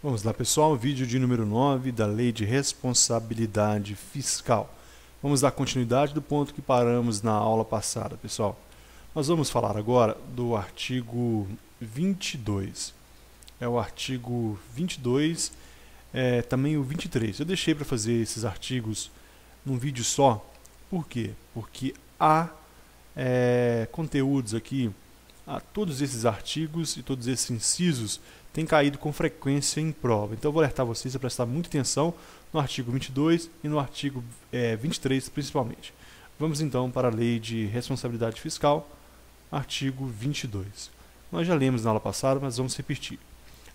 Vamos lá, pessoal, vídeo de número 9 da Lei de Responsabilidade Fiscal. Vamos dar continuidade do ponto que paramos na aula passada, pessoal. Nós vamos falar agora do artigo 22. É o artigo 22, também o 23. Eu deixei para fazer esses artigos num vídeo só. Por quê? Porque há conteúdos aqui, todos esses artigos e todos esses incisos têm caído com frequência em prova. Então eu vou alertar vocês a prestar muita atenção no artigo 22 e no artigo 23 principalmente. Vamos então para a Lei de Responsabilidade Fiscal, artigo 22. Nós já lemos na aula passada, mas vamos repetir.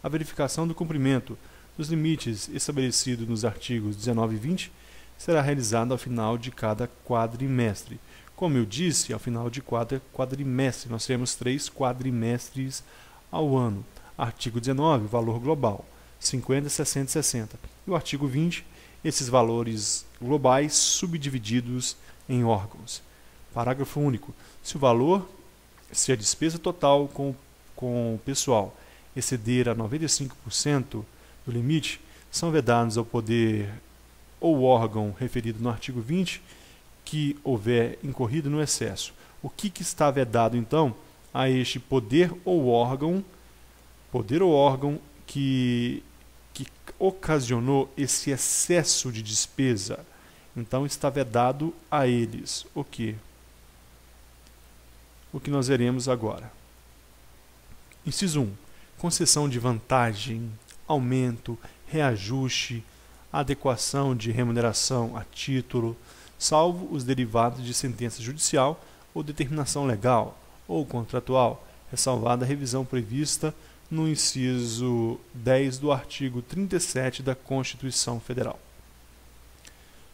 A verificação do cumprimento dos limites estabelecidos nos artigos 19 e 20 será realizada ao final de cada quadrimestre. Como eu disse, ao final de cada quadrimestre, nós teremos 3 quadrimestres ao ano. Artigo 19, valor global, 50, 60 e 60. E o artigo 20, esses valores globais subdivididos em órgãos. Parágrafo único. Se a despesa total com o pessoal exceder a 95% do limite, são vedados ao poder ou órgão referido no artigo 20 que houver incorrido no excesso. O que está vedado, então, a este poder ou órgão que ocasionou esse excesso de despesa? Então, está vedado a eles o quê? O que nós veremos agora. Inciso 1. Concessão de vantagem, aumento, reajuste, adequação de remuneração a título, salvo os derivados de sentença judicial ou determinação legal ou contratual, ressalvada a revisão prevista no inciso 10 do artigo 37 da Constituição Federal.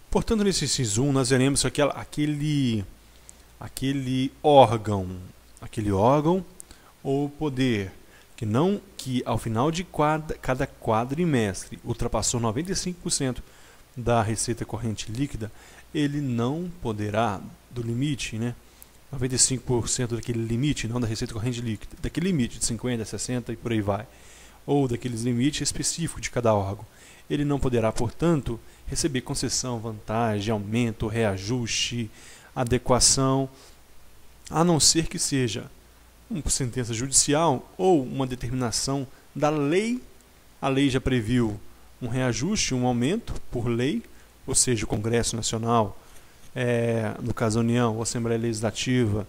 Portanto, nesse inciso 1, nós veremos que aquele órgão ou poder que ao final de cada quadrimestre ultrapassou 95% da receita corrente líquida, ele não poderá, do limite, 95% daquele limite, não da receita corrente líquida, daquele limite de 50, 60 e por aí vai, ou daqueles limites específicos de cada órgão, ele não poderá, portanto, receber concessão, vantagem, aumento, reajuste, adequação, a não ser que seja uma sentença judicial ou uma determinação da lei. A lei já previu um reajuste, um aumento por lei, ou seja, o Congresso Nacional, no caso a União, ou a Assembleia Legislativa,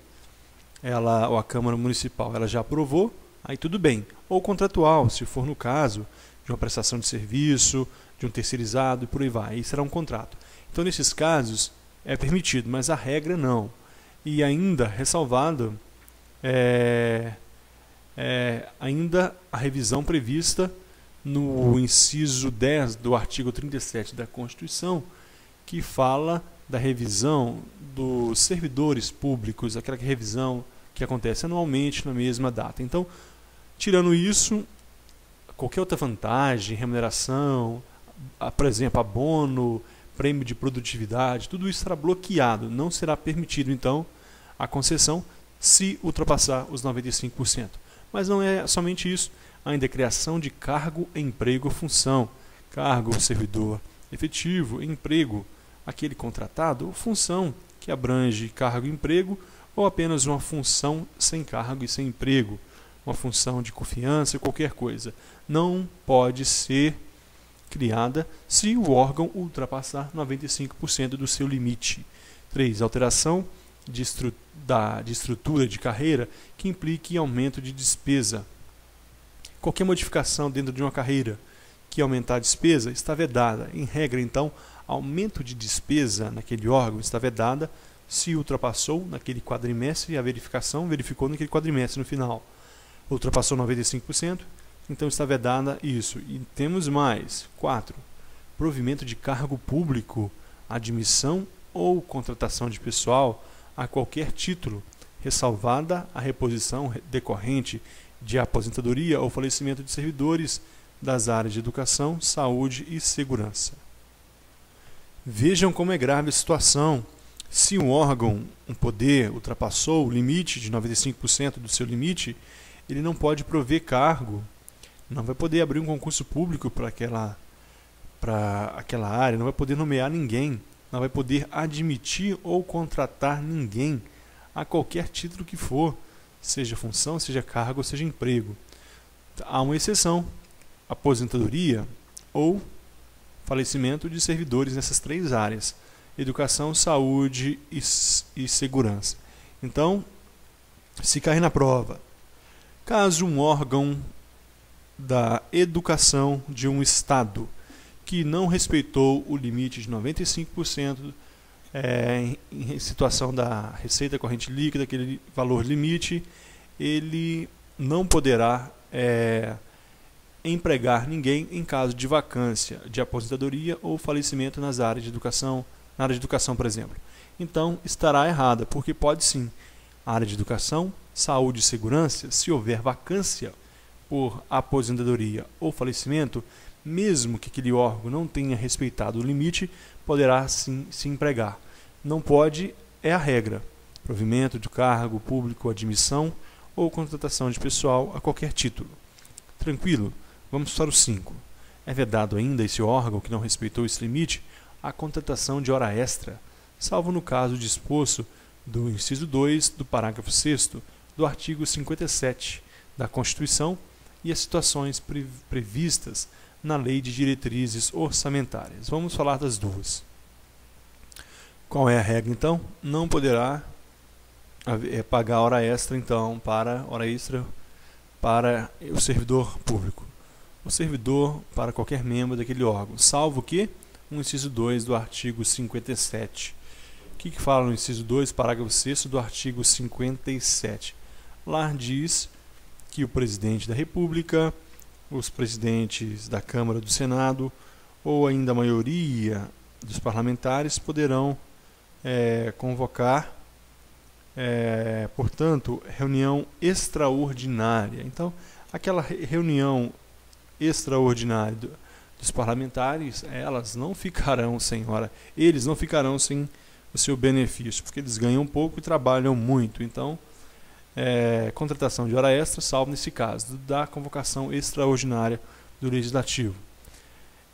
ou a Câmara Municipal, ela já aprovou, aí tudo bem. Ou contratual, se for no caso de uma prestação de serviço, de um terceirizado e por aí vai, aí será um contrato. Então, nesses casos, é permitido, mas a regra não. E ainda ressalvado, ainda a revisão prevista no inciso 10 do artigo 37 da Constituição, que fala da revisão dos servidores públicos, aquela revisão que acontece anualmente na mesma data. Então, tirando isso, qualquer outra vantagem, remuneração, por exemplo, abono, prêmio de produtividade, tudo isso será bloqueado, não será permitido, então, a concessão se ultrapassar os 95%. Mas não é somente isso, ainda a criação de cargo, emprego, função. Cargo, servidor efetivo, emprego, aquele contratado, ou função, que abrange cargo e emprego, ou apenas uma função sem cargo e sem emprego, uma função de confiança, qualquer coisa. Não pode ser criada se o órgão ultrapassar 95% do seu limite. 3. Alteração de estrutura de carreira que implique aumento de despesa. Qualquer modificação dentro de uma carreira que aumentar a despesa está vedada. Em regra, então, aumento de despesa naquele órgão está vedada se ultrapassou naquele quadrimestre e a verificação verificou naquele quadrimestre no final. Ultrapassou 95%, então está vedada isso. E temos mais. 4. Provimento de cargo público, admissão ou contratação de pessoal a qualquer título, ressalvada a reposição decorrente de aposentadoria ou falecimento de servidores das áreas de educação, saúde e segurança. Vejam como é grave a situação. Se um órgão, um poder, ultrapassou o limite de 95% do seu limite, ele não pode prover cargo não vai poder abrir um concurso público para aquela área, não vai poder nomear ninguém, não vai poder admitir ou contratar ninguém a qualquer título que for, seja função, seja cargo, seja emprego. Há uma exceção: aposentadoria ou falecimento de servidores nessas 3 áreas: educação, saúde e segurança. Então, se cair na prova, caso um órgão da educação de um estado que não respeitou o limite de 95% em situação da receita corrente líquida, aquele valor limite, ele não poderá empregar ninguém em caso de vacância de aposentadoria ou falecimento nas áreas de educação, na área de educação, por exemplo. Então, estará errada, porque pode sim. A área de educação, saúde e segurança, se houver vacância por aposentadoria ou falecimento, mesmo que aquele órgão não tenha respeitado o limite, poderá sim se empregar. Não pode é a regra: provimento de cargo público, admissão ou contratação de pessoal a qualquer título. Tranquilo? Vamos para o 5. É vedado ainda esse órgão que não respeitou esse limite a contratação de hora extra, salvo no caso disposto do inciso 2 do parágrafo 6º do artigo 57 da Constituição e as situações previstas na Lei de Diretrizes Orçamentárias. Vamos falar das duas. Qual é a regra, então? Não poderá pagar hora extra, então, para o servidor público. O servidor para qualquer membro daquele órgão, salvo que o inciso 2 do artigo 57. O que fala no inciso 2, parágrafo 6º do artigo 57? Lá diz que o presidente da República, os presidentes da Câmara, do Senado, ou ainda a maioria dos parlamentares poderão convocar, portanto, reunião extraordinária. Então, aquela reunião extraordinária dos parlamentares, eles não ficarão sem o seu benefício, porque eles ganham pouco e trabalham muito. Então, contratação de hora extra, salvo nesse caso, da convocação extraordinária do Legislativo.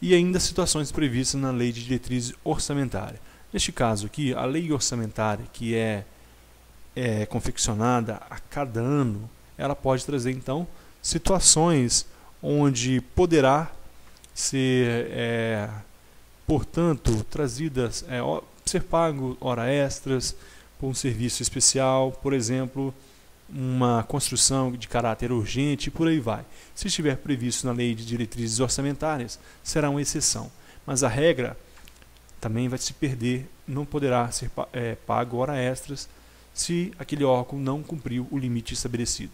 E ainda situações previstas na Lei de Diretrizes Orçamentárias. Neste caso aqui, a lei orçamentária, que é confeccionada a cada ano, ela pode trazer, então, situações onde poderá ser, portanto, trazidas, ser pago hora extras por um serviço especial, por exemplo, uma construção de caráter urgente, e por aí vai. Se estiver previsto na Lei de Diretrizes Orçamentárias, será uma exceção. Mas a regra também vai se perder, não poderá ser pago hora extras se aquele órgão não cumpriu o limite estabelecido.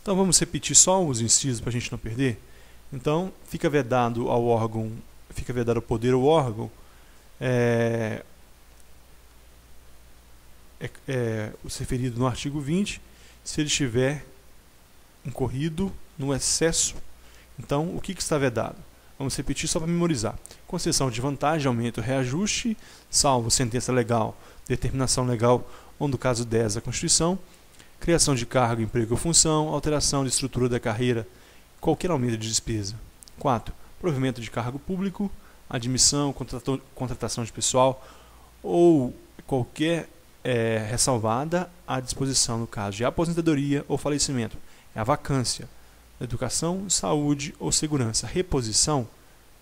Então vamos repetir só os incisos para a gente não perder. Então fica vedado ao órgão, fica vedado o poder ao órgão o referido no artigo 20, se ele estiver incorrido no excesso. Então, o que está vedado? Vamos repetir só para memorizar: concessão de vantagem, aumento, reajuste, salvo sentença legal, determinação legal ou, no caso 10 da Constituição, criação de cargo, emprego ou função, alteração de estrutura da carreira, qualquer aumento de despesa. 4. Provimento de cargo público, admissão, contratação de pessoal ou qualquer ressalvada à disposição no caso de aposentadoria ou falecimento. É a vacância. Educação, saúde ou segurança. Reposição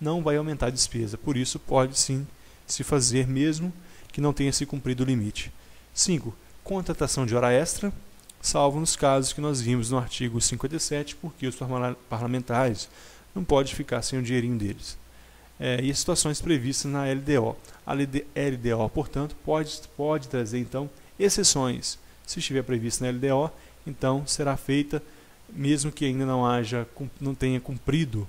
não vai aumentar a despesa, por isso pode sim se fazer mesmo que não tenha se cumprido o limite. 5. Contratação de hora extra, salvo nos casos que nós vimos no artigo 57, porque os parlamentares não podem ficar sem o dinheirinho deles. E as situações previstas na LDO. A LDO, portanto, pode trazer então exceções. Se estiver previsto na LDO, então será feita mesmo que ainda não tenha cumprido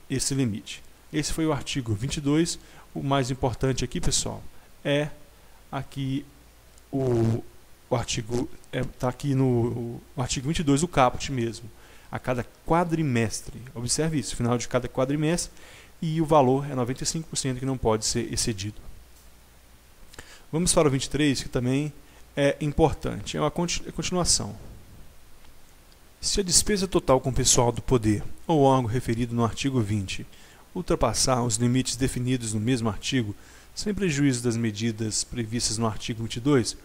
esse limite. Esse foi o artigo 22. O mais importante aqui, pessoal, é aqui o artigo está aqui no artigo 22, o caput mesmo, a cada quadrimestre. Observe isso, final de cada quadrimestre, e o valor é 95% que não pode ser excedido. Vamos para o 23, que também é importante, é uma continuação. Se a despesa total com pessoal do poder ou órgão referido no artigo 20 ultrapassar os limites definidos no mesmo artigo, sem prejuízo das medidas previstas no artigo 22,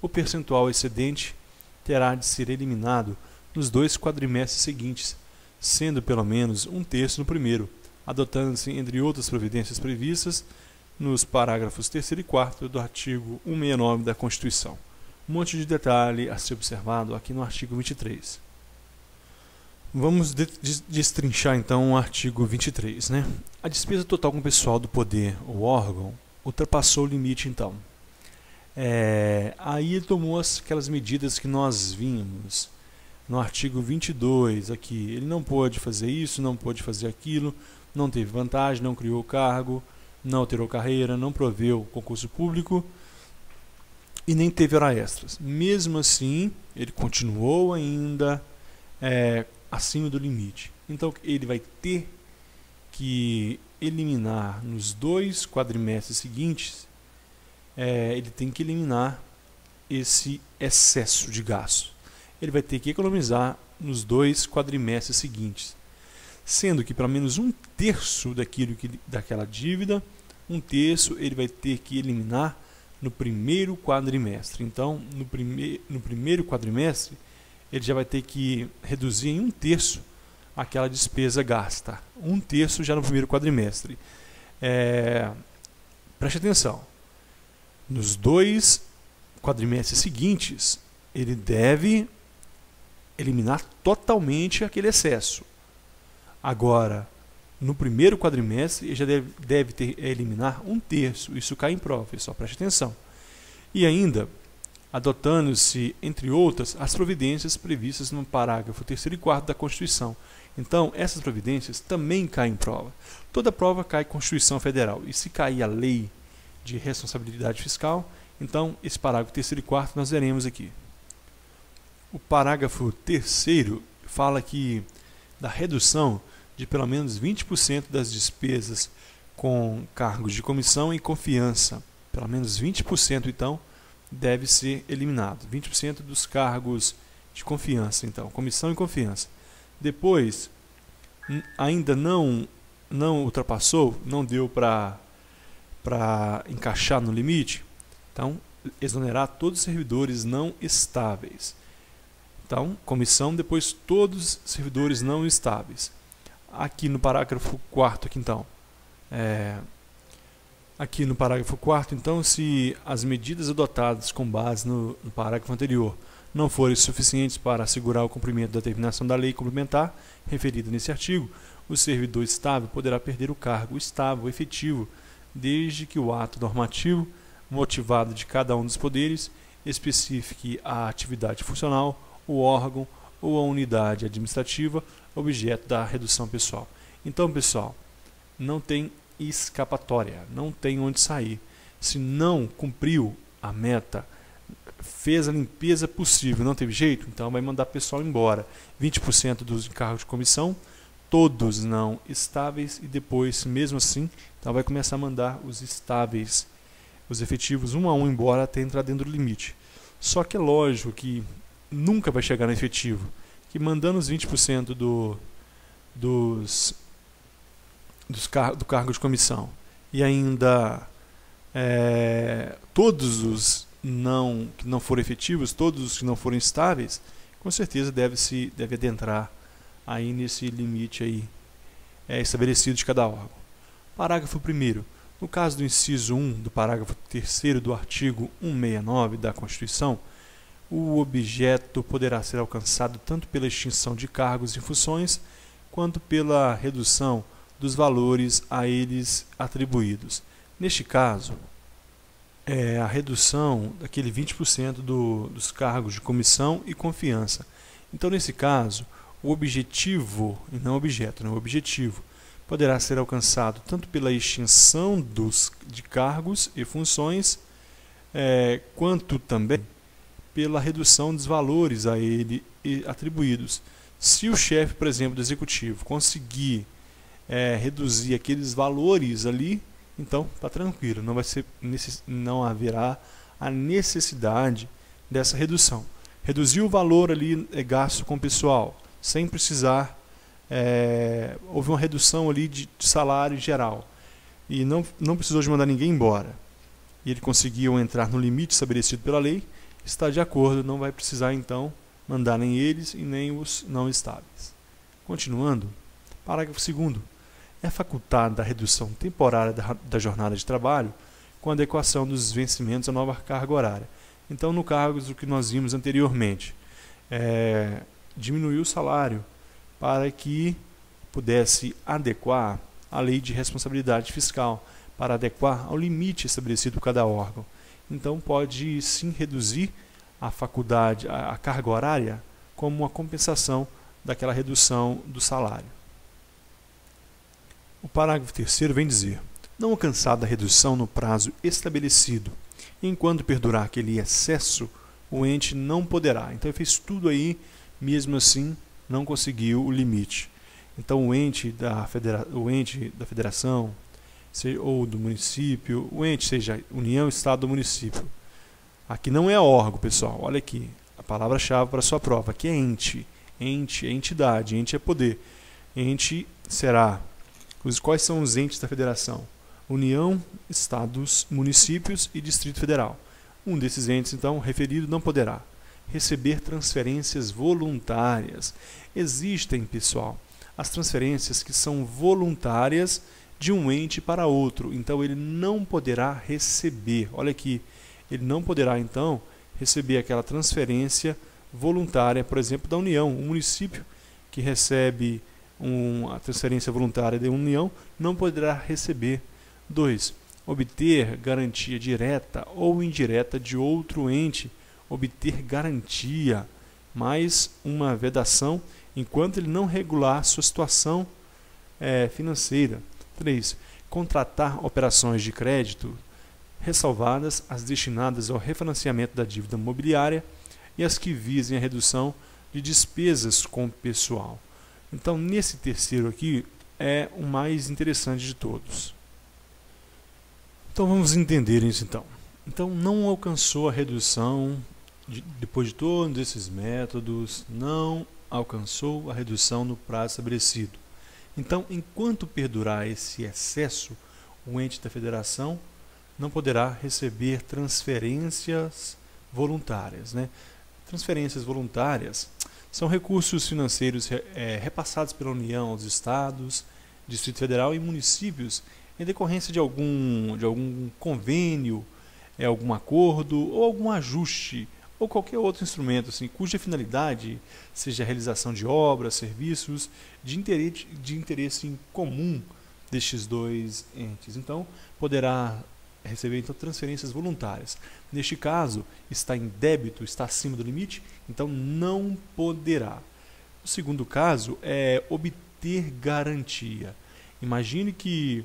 o percentual excedente terá de ser eliminado nos 2 quadrimestres seguintes, sendo pelo menos 1/3 no primeiro, adotando-se, entre outras providências previstas, nos parágrafos 3º e 4º do artigo 169 da Constituição. Um monte de detalhe a ser observado aqui no artigo 23. Vamos destrinchar então o artigo 23. A despesa total com pessoal do poder ou órgão ultrapassou o limite então. Aí ele tomou aquelas medidas que nós vimos no artigo 22 aqui. Ele não pôde fazer isso, não pôde fazer aquilo, não teve vantagem, não criou cargo, não alterou carreira, não proveu concurso público e nem teve hora extras. Mesmo assim, ele continuou ainda acima do limite. Então, ele vai ter que eliminar nos 2 quadrimestres seguintes, ele tem que eliminar esse excesso de gasto. Ele vai ter que economizar nos 2 quadrimestres seguintes, sendo que pelo menos 1/3 daquela dívida, 1/3 ele vai ter que eliminar no primeiro quadrimestre. Então, no primeiro quadrimestre, ele já vai ter que reduzir em 1/3 aquela despesa gasta. 1/3 já no primeiro quadrimestre. Preste atenção. Nos 2 quadrimestres seguintes, ele deve eliminar totalmente aquele excesso. Agora, no primeiro quadrimestre, ele já deve eliminar 1/3. Isso cai em prova, pessoal, preste atenção. E ainda, adotando-se, entre outras, as providências previstas no parágrafo 3º e 4º da Constituição. Então, essas providências também caem em prova. Toda prova cai Constituição Federal. E se cair a lei de responsabilidade fiscal, então esse parágrafo 3º e 4º nós veremos aqui. O parágrafo 3º fala que da redução de pelo menos 20% das despesas com cargos de comissão e confiança. Pelo menos 20%, então, deve ser eliminado. 20% dos cargos de confiança, então, comissão e confiança. Depois, ainda não ultrapassou, não deu para encaixar no limite, então, exonerar todos os servidores não estáveis. Então, comissão, depois todos os servidores não estáveis. Aqui no parágrafo 4º, aqui no parágrafo 4º, então, se as medidas adotadas com base no parágrafo anterior não forem suficientes para assegurar o cumprimento da determinação da lei complementar referida nesse artigo, o servidor estável poderá perder o cargo estável efetivo, desde que o ato normativo motivado de cada um dos poderes especifique a atividade funcional, o órgão ou a unidade administrativa objeto da redução pessoal. Então, pessoal, não tem escapatória, não tem onde sair. Se não cumpriu a meta, fez a limpeza possível, não teve jeito, então vai mandar pessoal embora. 20% dos encargos de comissão, todos não estáveis, e depois, mesmo assim, então vai começar a mandar os estáveis, os efetivos, um a um embora até entrar dentro do limite. Só que é lógico que nunca vai chegar no efetivo, que mandando os 20% do cargo de comissão e ainda todos os que não forem efetivos, todos os que não forem estáveis, com certeza deve adentrar aí nesse limite aí, estabelecido de cada órgão. Parágrafo 1º. No caso do inciso 1 do parágrafo 3º do artigo 169 da Constituição, o objeto poderá ser alcançado tanto pela extinção de cargos e funções, quanto pela redução dos valores a eles atribuídos. Neste caso, a redução daquele 20% dos cargos de comissão e confiança. Então, nesse caso, o objetivo, e não objeto, o objetivo, poderá ser alcançado tanto pela extinção de cargos e funções, quanto também pela redução dos valores a ele atribuídos. Se o chefe, por exemplo, do executivo conseguir reduzir aqueles valores ali, então está tranquilo, não haverá a necessidade dessa redução. Reduziu o valor ali gasto com o pessoal, sem precisar, houve uma redução ali de salário geral, e não precisou de mandar ninguém embora, e ele conseguiu entrar no limite estabelecido pela lei, está de acordo, não vai precisar então mandar nem eles e nem os não estáveis. Continuando, parágrafo 2º. É facultada a redução temporária da jornada de trabalho com adequação dos vencimentos à nova carga horária. Então, no cargo do que nós vimos anteriormente, diminuiu o salário para que pudesse adequar a lei de responsabilidade fiscal, para adequar ao limite estabelecido por cada órgão. Então, pode sim reduzir a faculdade, a carga horária, como uma compensação daquela redução do salário. O parágrafo 3º vem dizer: não alcançada a redução no prazo estabelecido, enquanto perdurar aquele excesso, o ente não poderá. Então ele fez tudo aí, mesmo assim não conseguiu o limite. Então o ente da federação ou do município, o ente seja União, Estado ou município. Aqui não é órgão, pessoal. Olha aqui, a palavra-chave para a sua prova. Aqui é ente. Ente é entidade, ente é poder. Ente será... Quais são os entes da federação? União, Estados, municípios e Distrito Federal. Um desses entes, então, referido, não poderá receber transferências voluntárias. Existem, pessoal, as transferências que são voluntárias de um ente para outro. Então, ele não poderá receber. Olha aqui, ele não poderá, então, receber aquela transferência voluntária, por exemplo, da União. O município que recebe a transferência voluntária da União não poderá receber. 2. Obter garantia direta ou indireta de outro ente. Obter garantia, mais uma vedação, enquanto ele não regular sua situação financeira. 3. Contratar operações de crédito, ressalvadas as destinadas ao refinanciamento da dívida mobiliária e as que visem a redução de despesas com o pessoal. Então, nesse terceiro aqui, é o mais interessante de todos. Então, vamos entender isso então. Então, não alcançou a redução, depois de todos esses métodos, não alcançou a redução no prazo estabelecido. Então, enquanto perdurar esse excesso, o ente da federação não poderá receber transferências voluntárias, né? Transferências voluntárias são recursos financeiros repassados pela União aos Estados, Distrito Federal e municípios em decorrência de algum convênio, algum acordo ou algum ajuste ou qualquer outro instrumento assim, cuja finalidade seja a realização de obras, serviços de interesse em comum destes dois entes. Então, poderá receber transferências voluntárias. Neste caso, está em débito, está acima do limite, então não poderá. O segundo caso é obter garantia. Imagine que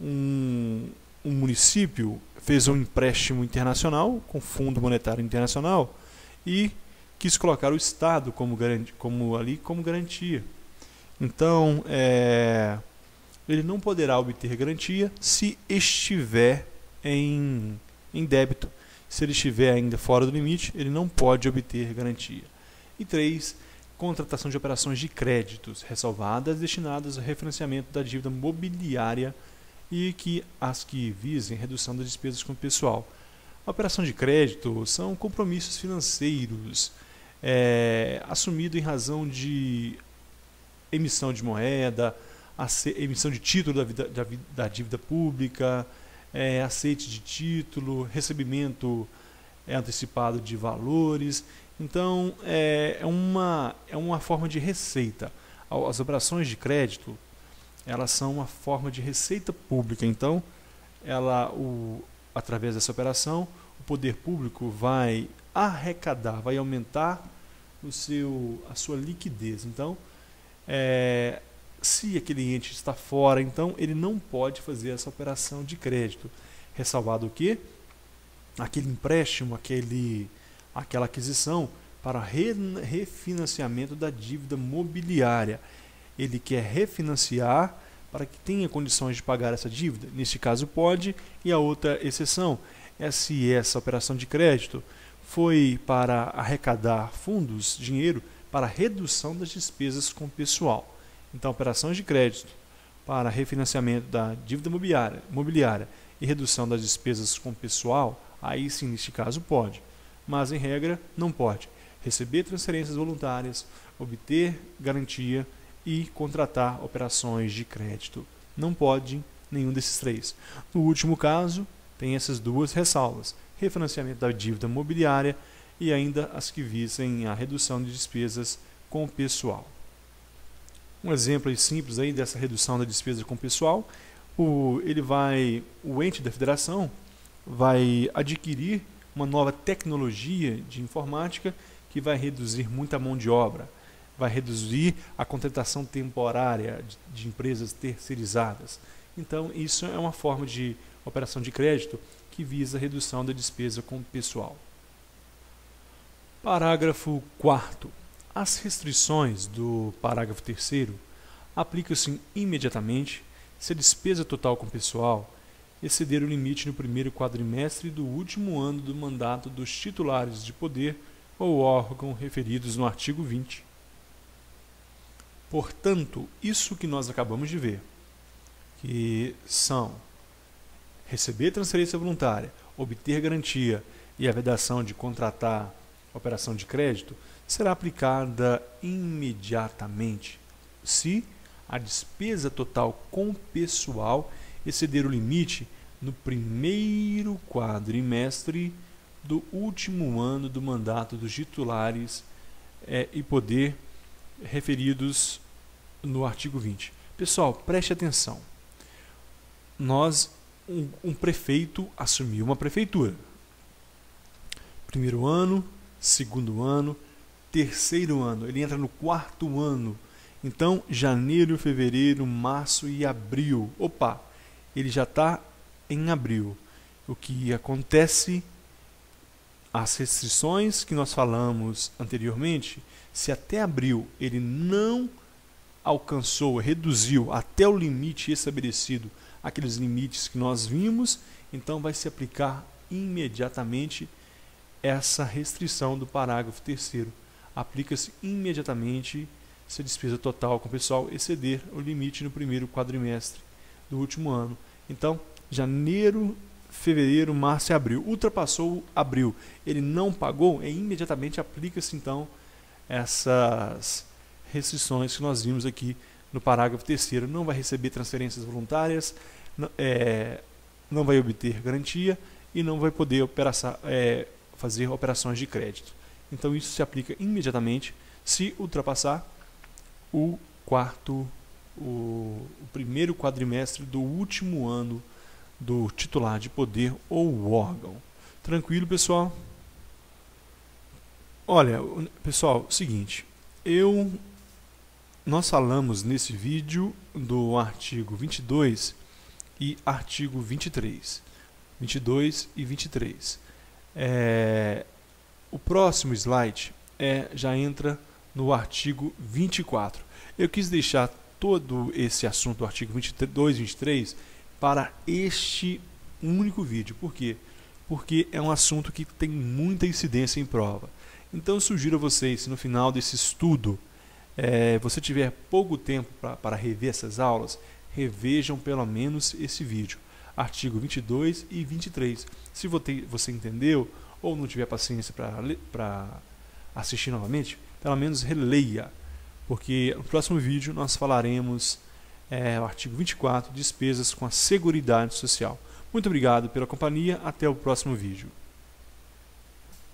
um município fez um empréstimo internacional com Fundo Monetário Internacional e quis colocar o Estado como garantia. Então, ele não poderá obter garantia se estiver em débito. Se ele estiver ainda fora do limite, ele não pode obter garantia. E 3, contratação de operações de créditos ressalvadas destinadas ao refinanciamento da dívida mobiliária e as que visem redução das despesas com o pessoal. A operação de crédito são compromissos financeiros assumidos em razão de emissão de moeda, emissão de título da dívida pública, aceite de título, recebimento antecipado de valores. Então, é uma forma de receita. As operações de crédito, elas são uma forma de receita pública. Então, através dessa operação, o poder público vai arrecadar, vai aumentar a sua liquidez. Então, se aquele ente está fora, então ele não pode fazer essa operação de crédito. Ressalvado o quê? Aquele empréstimo, aquela aquisição para refinanciamento da dívida mobiliária. Ele quer refinanciar para que tenha condições de pagar essa dívida. Neste caso pode, e a outra exceção é se essa operação de crédito foi para arrecadar fundos, dinheiro, para a redução das despesas com o pessoal. Então, operações de crédito para refinanciamento da dívida imobiliária e redução das despesas com o pessoal, aí sim, neste caso, pode. Mas, em regra, não pode. Receber transferências voluntárias, obter garantia e contratar operações de crédito. Não pode nenhum desses três. No último caso, tem essas duas ressalvas: refinanciamento da dívida imobiliária e ainda as que visem a redução de despesas com o pessoal. Um exemplo simples aí dessa redução da despesa com o pessoal, o ente da federação vai adquirir uma nova tecnologia de informática que vai reduzir muita mão de obra, vai reduzir a contratação temporária de empresas terceirizadas. Então, isso é uma forma de operação de crédito que visa a redução da despesa com o pessoal. Parágrafo 4º. As restrições do parágrafo 3º aplicam-se imediatamente se a despesa total com o pessoal exceder o limite no primeiro quadrimestre do último ano do mandato dos titulares de poder ou órgão referidos no artigo 20. Portanto, isso que nós acabamos de ver, que são receber transferência voluntária, obter garantia e a vedação de contratar operação de crédito, será aplicada imediatamente se a despesa total com pessoal exceder o limite no primeiro quadrimestre do último ano do mandato dos titulares e poder referidos no artigo 20. Pessoal, preste atenção. Um prefeito assumiu uma prefeitura. Primeiro ano, segundo ano, terceiro ano. Ele entra no quarto ano. Então, janeiro, fevereiro, março e abril. Opa, ele já está em abril. O que acontece, as restrições que nós falamos anteriormente, se até abril ele não alcançou, reduziu até o limite estabelecido, aqueles limites que nós vimos, então vai se aplicar imediatamente essa restrição do parágrafo 3º. Aplica-se imediatamente se a despesa total com o pessoal exceder o limite no primeiro quadrimestre do último ano. Então, janeiro, fevereiro, março e abril. Ultrapassou abril, ele não pagou, imediatamente aplica-se então essas restrições que nós vimos aqui no parágrafo 3º. Não vai receber transferências voluntárias, não vai obter garantia e não vai poder fazer operações de crédito. Então isso se aplica imediatamente se ultrapassar o primeiro quadrimestre do último ano do titular de poder ou órgão. Tranquilo, pessoal? Olha, pessoal, seguinte, nós falamos nesse vídeo do artigo 22 e artigo 23. 22 e 23. O próximo slide já entra no artigo 24. Eu quis deixar todo esse assunto do artigo 22 e 23 para este único vídeo. Por quê? Porque é um assunto que tem muita incidência em prova. Então eu sugiro a vocês, se no final desse estudo você tiver pouco tempo para rever essas aulas, revejam pelo menos esse vídeo, artigo 22 e 23. Se você entendeu ou não tiver paciência para assistir novamente, pelo menos releia, porque no próximo vídeo nós falaremos o artigo 24, despesas com a Seguridade Social. Muito obrigado pela companhia, até o próximo vídeo.